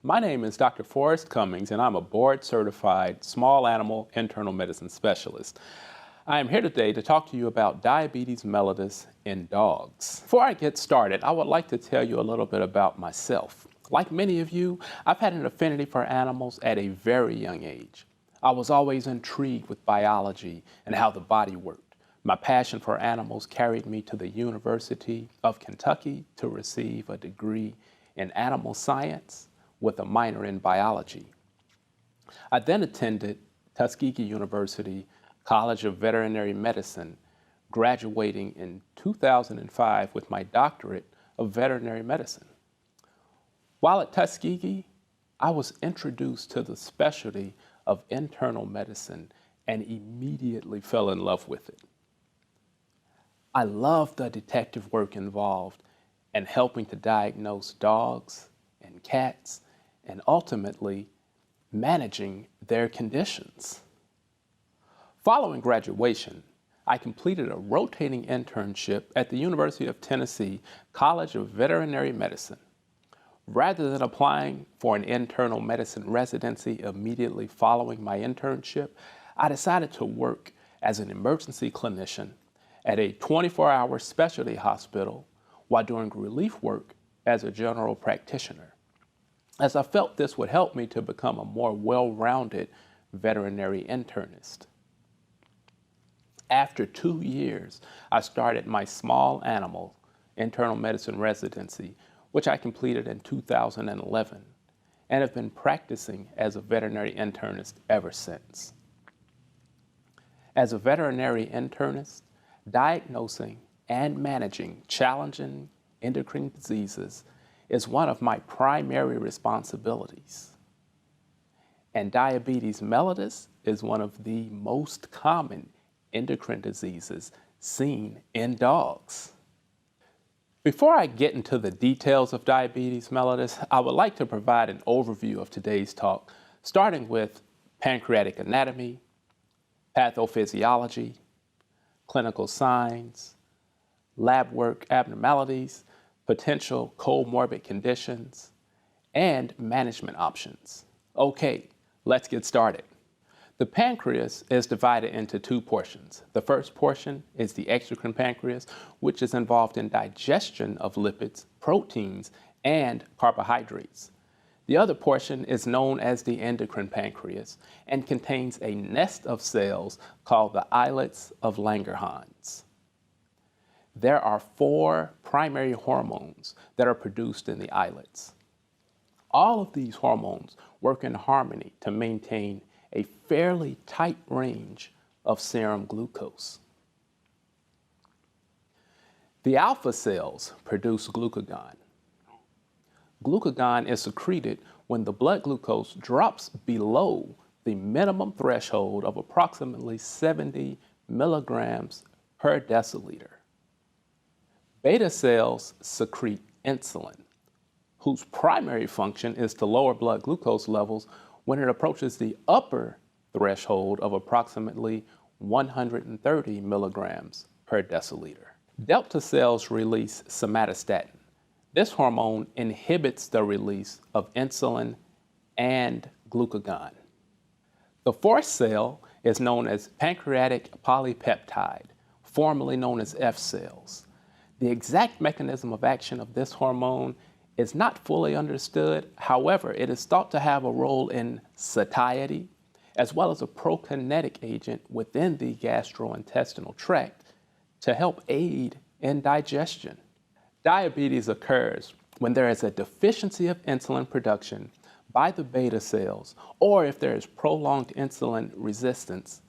My name is Dr. Forrest Cummings, and I'm a board-certified small animal internal medicine specialist. I am here today to talk to you about diabetes mellitus in dogs. Before I get started, I would like to tell you a little bit about myself. Like many of you, I've had an affinity for animals at a very young age. I was always intrigued with biology and how the body worked. My passion for animals carried me to the University of Kentucky to receive a degree in animal science with a minor in biology. I then attended Tuskegee University College of Veterinary Medicine, graduating in 2005 with my doctorate of veterinary medicine. While at Tuskegee, I was introduced to the specialty of internal medicine and immediately fell in love with it. I love the detective work involved in helping to diagnose dogs and cats and ultimately managing their conditions. Following graduation, I completed a rotating internship at the University of Tennessee College of Veterinary Medicine. Rather than applying for an internal medicine residency immediately following my internship, I decided to work as an emergency clinician at a 24-hour specialty hospital while doing relief work as a general practitioner, as I felt this would help me to become a more well-rounded veterinary internist. After 2 years, I started my small animal internal medicine residency, which I completed in 2011, and have been practicing as a veterinary internist ever since. As a veterinary internist, diagnosing and managing challenging endocrine diseases is one of my primary responsibilities. And diabetes mellitus is one of the most common endocrine diseases seen in dogs. Before I get into the details of diabetes mellitus, I would like to provide an overview of today's talk, starting with pancreatic anatomy, pathophysiology, clinical signs, lab work abnormalities, potential comorbid conditions, and management options. Okay, let's get started. The pancreas is divided into two portions. The first portion is the exocrine pancreas, which is involved in digestion of lipids, proteins, and carbohydrates. The other portion is known as the endocrine pancreas and contains a nest of cells called the islets of Langerhans. There are 4 primary hormones that are produced in the islets. All of these hormones work in harmony to maintain a fairly tight range of serum glucose. The alpha cells produce glucagon. Glucagon is secreted when the blood glucose drops below the minimum threshold of approximately 70 milligrams per deciliter. Beta cells secrete insulin, whose primary function is to lower blood glucose levels when it approaches the upper threshold of approximately 130 milligrams per deciliter. Delta cells release somatostatin. This hormone inhibits the release of insulin and glucagon. The fourth cell is known as pancreatic polypeptide, formerly known as F cells. The exact mechanism of action of this hormone is not fully understood. However, it is thought to have a role in satiety, as well as a prokinetic agent within the gastrointestinal tract to help aid in digestion. Diabetes occurs when there is a deficiency of insulin production by the beta cells, or if there is prolonged insulin resistance,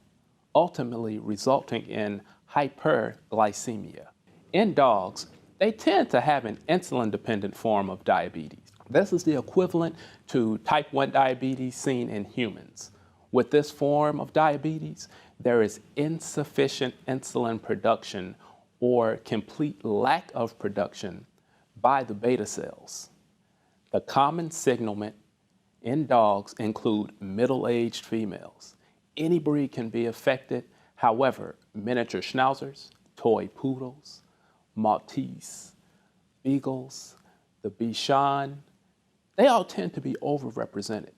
ultimately resulting in hyperglycemia. In dogs, they tend to have an insulin-dependent form of diabetes. This is the equivalent to type 1 diabetes seen in humans. With this form of diabetes, there is insufficient insulin production or complete lack of production by the beta cells. The common signalment in dogs include middle-aged females. Any breed can be affected. However, miniature schnauzers, toy poodles, Maltese, beagles, the Bichon, they all tend to be overrepresented.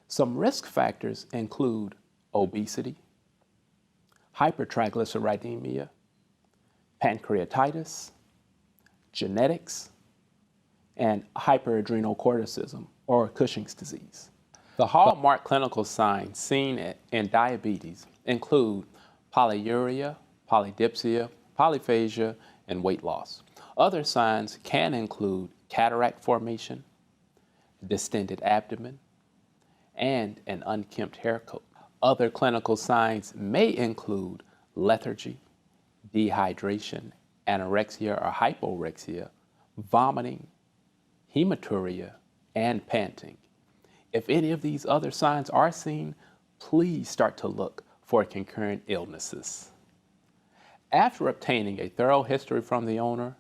Some risk factors include obesity, hypertriglyceridemia, pancreatitis, genetics, and hyperadrenocorticism, or Cushing's disease. The hallmark clinical signs seen in diabetes include polyuria, polydipsia, polyphagia, and weight loss. Other signs can include cataract formation, distended abdomen, and an unkempt hair coat. Other clinical signs may include lethargy, dehydration, anorexia or hyporexia, vomiting, hematuria, and panting. If any of these other signs are seen, please start to look for concurrent illnesses. After obtaining a thorough history from the owner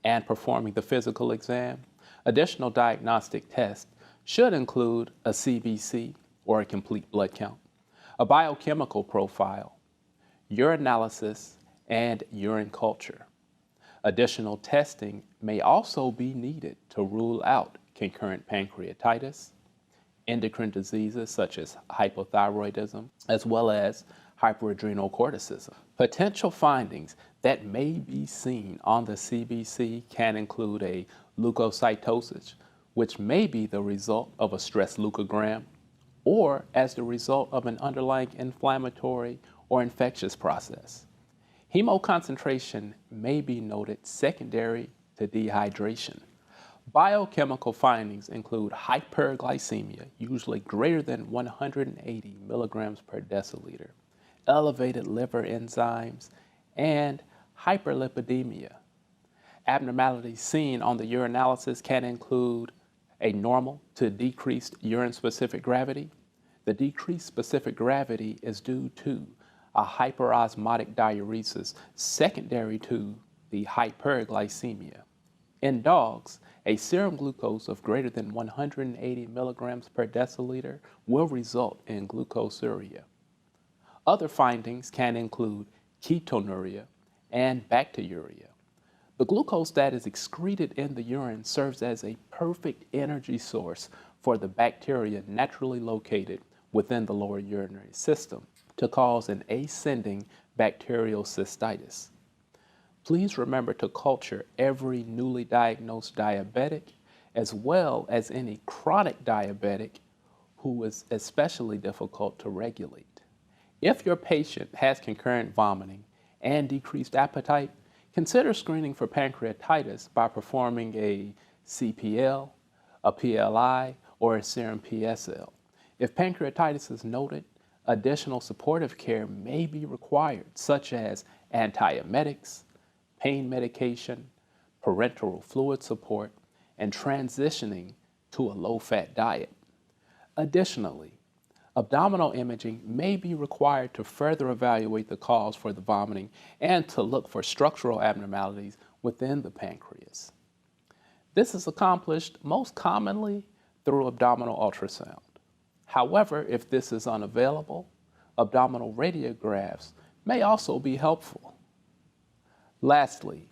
and performing the physical exam, additional diagnostic tests should include a CBC or a complete blood count, a biochemical profile, urinalysis, and urine culture. Additional testing may also be needed to rule out concurrent pancreatitis, endocrine diseases such as hypothyroidism, as well as hyperadrenocorticism. Potential findings that may be seen on the CBC can include a leukocytosis, which may be the result of a stress leukogram or as the result of an underlying inflammatory or infectious process. Hemoconcentration may be noted secondary to dehydration. Biochemical findings include hyperglycemia, usually greater than 180 milligrams per deciliter, elevated liver enzymes, and hyperlipidemia. Abnormalities seen on the urinalysis can include a normal to decreased urine-specific gravity. The decreased specific gravity is due to a hyperosmotic diuresis secondary to the hyperglycemia. In dogs, a serum glucose of greater than 180 milligrams per deciliter will result in glucosuria. Other findings can include ketonuria and bacteriuria. The glucose that is excreted in the urine serves as a perfect energy source for the bacteria naturally located within the lower urinary system to cause an ascending bacterial cystitis. Please remember to culture every newly diagnosed diabetic as well as any chronic diabetic who is especially difficult to regulate. If your patient has concurrent vomiting and decreased appetite, consider screening for pancreatitis by performing a CPL, a PLI, or a serum PSL. If pancreatitis is noted, additional supportive care may be required, such as antiemetics, pain medication, parenteral fluid support, and transitioning to a low-fat diet. Additionally, abdominal imaging may be required to further evaluate the cause for the vomiting and to look for structural abnormalities within the pancreas. This is accomplished most commonly through abdominal ultrasound. However, if this is unavailable, abdominal radiographs may also be helpful. Lastly,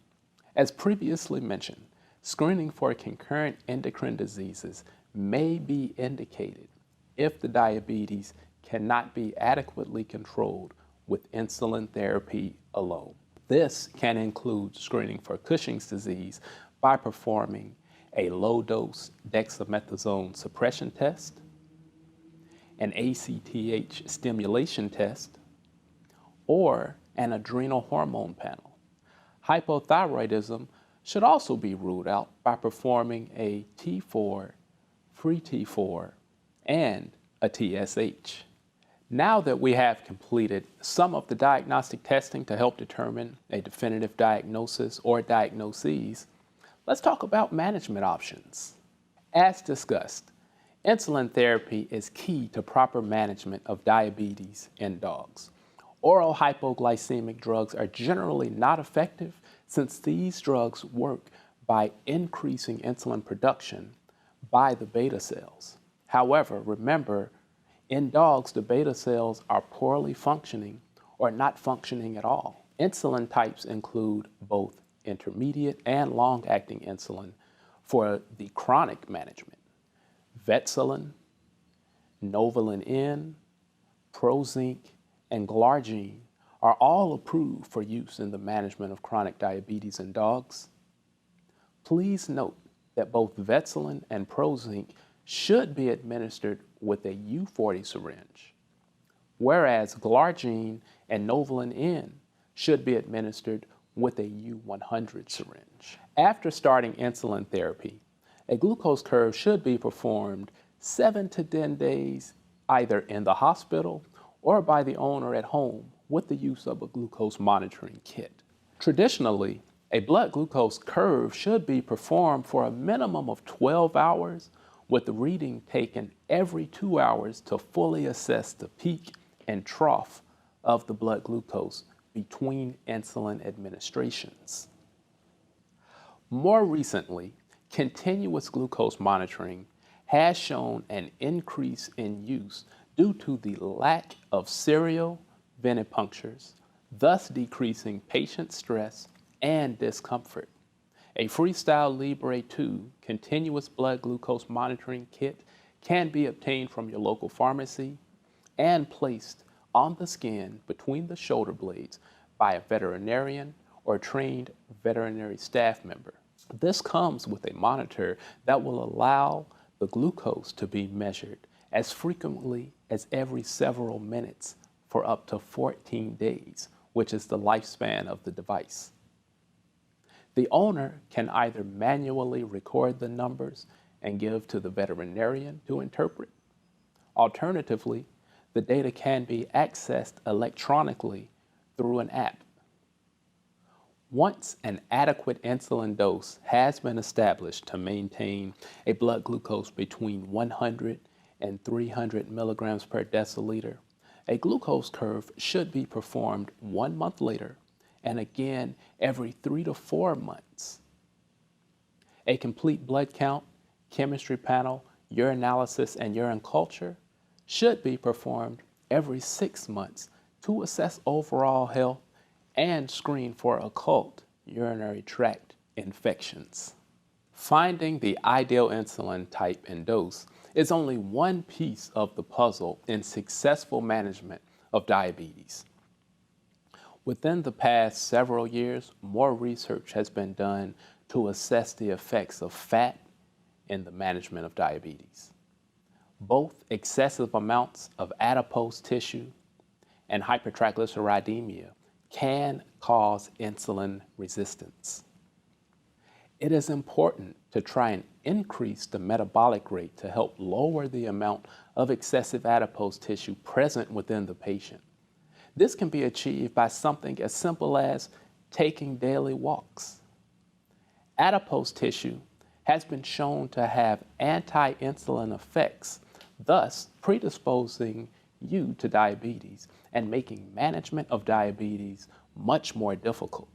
as previously mentioned, screening for concurrent endocrine diseases may be indicated if the diabetes cannot be adequately controlled with insulin therapy alone. This can include screening for Cushing's disease by performing a low-dose dexamethasone suppression test, an ACTH stimulation test, or an adrenal hormone panel. Hypothyroidism should also be ruled out by performing a T4, free T4, and a TSH. Now that we have completed some of the diagnostic testing to help determine a definitive diagnosis or diagnoses, let's talk about management options. As discussed, insulin therapy is key to proper management of diabetes in dogs. Oral hypoglycemic drugs are generally not effective since these drugs work by increasing insulin production by the beta cells. However, remember, in dogs, the beta cells are poorly functioning or not functioning at all. Insulin types include both intermediate and long-acting insulin For the chronic management, Vetsulin, Novolin N, Prozinc, and Glargine are all approved for use in the management of chronic diabetes in dogs. Please note that both Vetsulin and Prozinc should be administered with a U40 syringe, whereas Glargine and Novolin N should be administered with a U100 syringe. After starting insulin therapy, a glucose curve should be performed 7 to 10 days either in the hospital or by the owner at home with the use of a glucose monitoring kit. Traditionally, a blood glucose curve should be performed for a minimum of 12 hours with the reading taken every 2 hours to fully assess the peak and trough of the blood glucose between insulin administrations. More recently, continuous glucose monitoring has shown an increase in use due to the lack of serial venipunctures, thus decreasing patient stress and discomfort. A Freestyle Libre 2 continuous blood glucose monitoring kit can be obtained from your local pharmacy and placed on the skin between the shoulder blades by a veterinarian or trained veterinary staff member. This comes with a monitor that will allow the glucose to be measured as frequently as every several minutes for up to 14 days, which is the lifespan of the device. The owner can either manually record the numbers and give to the veterinarian to interpret. Alternatively, the data can be accessed electronically through an app. Once an adequate insulin dose has been established to maintain a blood glucose between 100 and 300 milligrams per deciliter, a glucose curve should be performed 1 month later and again every 3 to 4 months. A complete blood count, chemistry panel, urinalysis, and urine culture should be performed every 6 months to assess overall health and screen for occult urinary tract infections. Finding the ideal insulin type and dose is only one piece of the puzzle in successful management of diabetes. Within the past several years, more research has been done to assess the effects of fat in the management of diabetes. Both excessive amounts of adipose tissue and hypertriglyceridemia can cause insulin resistance. It is important to try and increase the metabolic rate to help lower the amount of excessive adipose tissue present within the patient. This can be achieved by something as simple as taking daily walks. Adipose tissue has been shown to have anti-insulin effects, thus predisposing you to diabetes and making management of diabetes much more difficult.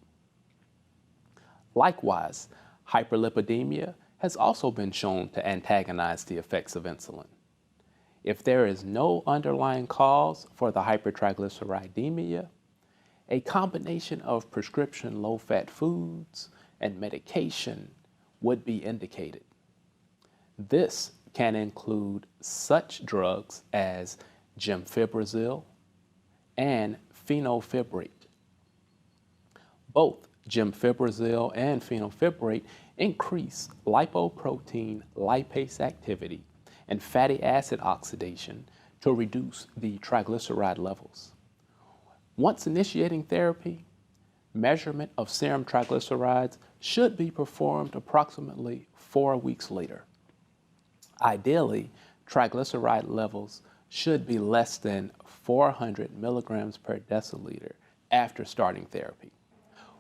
Likewise, hyperlipidemia has also been shown to antagonize the effects of insulin. If there is no underlying cause for the hypertriglyceridemia, a combination of prescription low-fat foods and medication would be indicated. This can include such drugs as gemfibrozil and fenofibrate. Both gemfibrozil and fenofibrate increase lipoprotein lipase activity and fatty acid oxidation to reduce the triglyceride levels. Once initiating therapy, measurement of serum triglycerides should be performed approximately 4 weeks later. Ideally, triglyceride levels should be less than 400 milligrams per deciliter after starting therapy.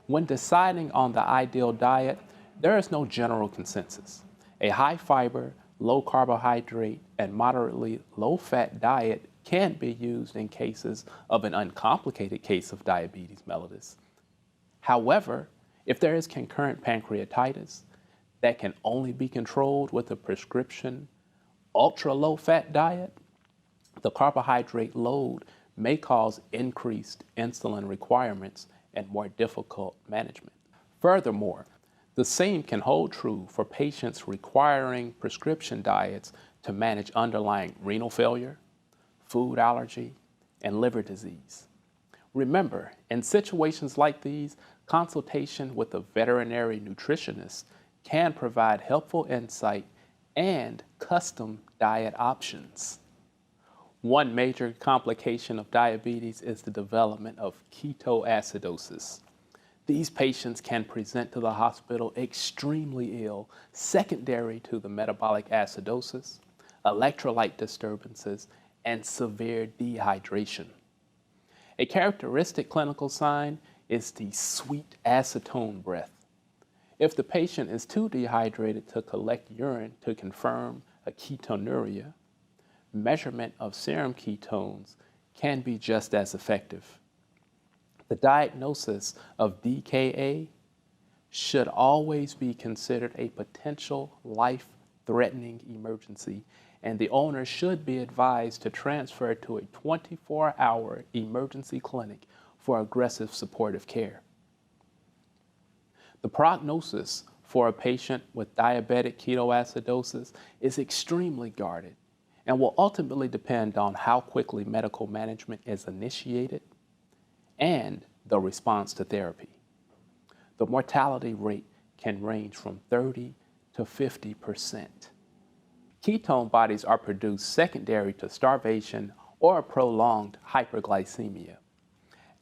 When deciding on the ideal diet, there is no general consensus. A high fiber, low carbohydrate, and moderately low fat diet can be used in cases of an uncomplicated case of diabetes mellitus. However, if there is concurrent pancreatitis that can only be controlled with a prescription ultra low fat diet, the carbohydrate load may cause increased insulin requirements and more difficult management. Furthermore, The same can hold true for patients requiring prescription diets to manage underlying renal failure, food allergy, and liver disease. Remember, in situations like these, consultation with a veterinary nutritionist can provide helpful insight and custom diet options. One major complication of diabetes is the development of ketoacidosis. These patients can present to the hospital extremely ill, secondary to the metabolic acidosis, electrolyte disturbances, and severe dehydration. A characteristic clinical sign is the sweet acetone breath. If the patient is too dehydrated to collect urine to confirm a ketonuria, measurement of serum ketones can be just as effective. The diagnosis of DKA should always be considered a potential life-threatening emergency, and the owner should be advised to transfer to a 24-hour emergency clinic for aggressive supportive care. The prognosis for a patient with diabetic ketoacidosis is extremely guarded and will ultimately depend on how quickly medical management is initiated and the response to therapy. The mortality rate can range from 30 to 50%. Ketone bodies are produced secondary to starvation or prolonged hyperglycemia.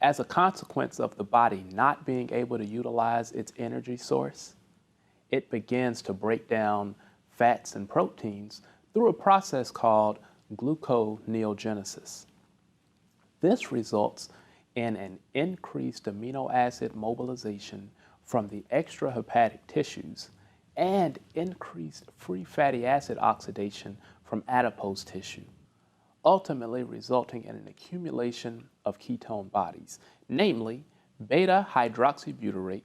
As a consequence of the body not being able to utilize its energy source, it begins to break down fats and proteins through a process called gluconeogenesis. This results in an increased amino acid mobilization from the extrahepatic tissues and increased free fatty acid oxidation from adipose tissue, ultimately resulting in an accumulation of ketone bodies, namely beta hydroxybutyrate,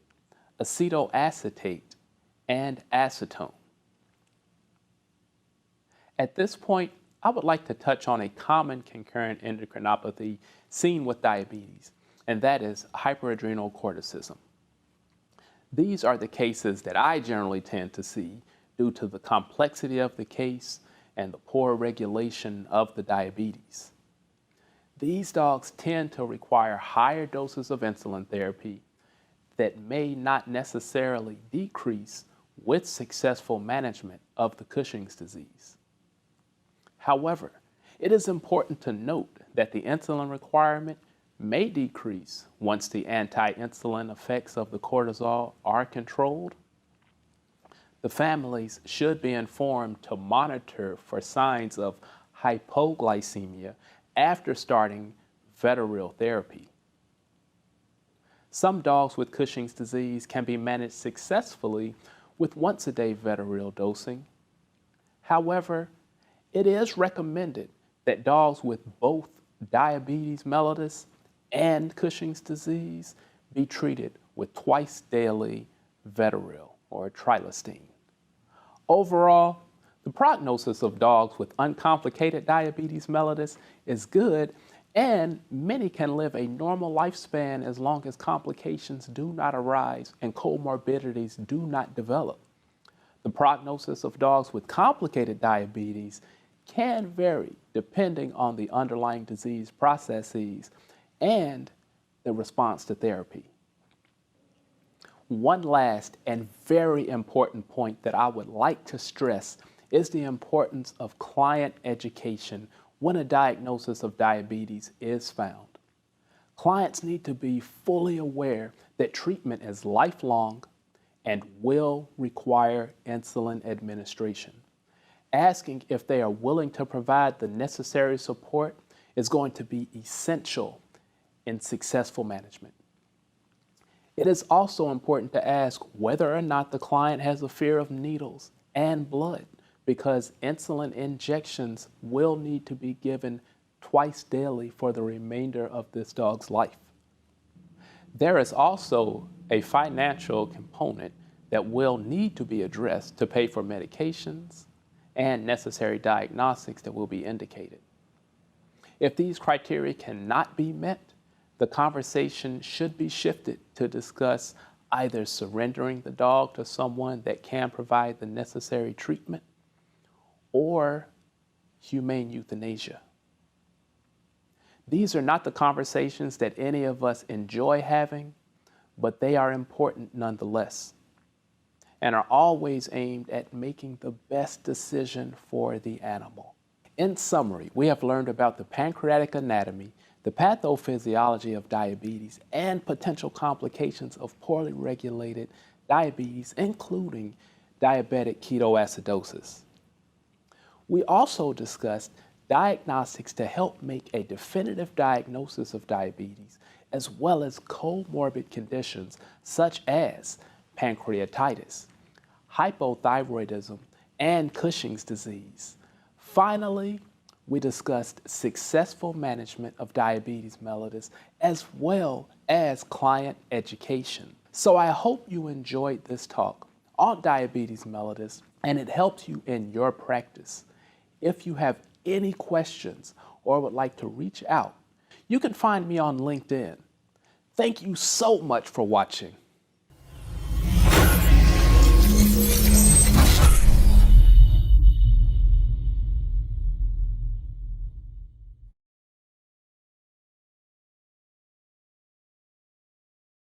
acetoacetate, and acetone. At this point, I would like to touch on a common concurrent endocrinopathy seen with diabetes, and that is hyperadrenal corticism. These are the cases that I generally tend to see due to the complexity of the case and the poor regulation of the diabetes. These dogs tend to require higher doses of insulin therapy that may not necessarily decrease with successful management of the Cushing's disease. However, it is important to note that the insulin requirement may decrease once the anti-insulin effects of the cortisol are controlled. The families should be informed to monitor for signs of hypoglycemia after starting Veterinary therapy. Some dogs with Cushing's disease can be managed successfully with once-a-day Veterinary dosing. However, it is recommended that dogs with both diabetes mellitus and Cushing's disease be treated with twice-daily Veterinary or trilostine. Overall, the prognosis of dogs with uncomplicated diabetes mellitus is good, and many can live a normal lifespan as long as complications do not arise and comorbidities do not develop. The prognosis of dogs with complicated diabetes can vary depending on the underlying disease processes and the response to therapy. One last and very important point that I would like to stress is the importance of client education when a diagnosis of diabetes is found. Clients need to be fully aware that treatment is lifelong and will require insulin administration. Asking if they are willing to provide the necessary support is going to be essential in successful management. It is also important to ask whether or not the client has a fear of needles and blood, because insulin injections will need to be given twice daily for the remainder of this dog's life. There is also a financial component that will need to be addressed to pay for medications and necessary diagnostics that will be indicated. If these criteria cannot be met, the conversation should be shifted to discuss either surrendering the dog to someone that can provide the necessary treatment, or humane euthanasia. These are not the conversations that any of us enjoy having, but they are important nonetheless, and are always aimed at making the best decision for the animal. In summary, we have learned about the pancreatic anatomy, the pathophysiology of diabetes, and potential complications of poorly regulated diabetes, including diabetic ketoacidosis. We also discussed diagnostics to help make a definitive diagnosis of diabetes, as well as comorbid conditions such as pancreatitis, hypothyroidism, and Cushing's disease. Finally, we discussed successful management of diabetes mellitus as well as client education. So I hope you enjoyed this talk on diabetes mellitus and it helps you in your practice. If you have any questions or would like to reach out, you can find me on LinkedIn. Thank you so much for watching.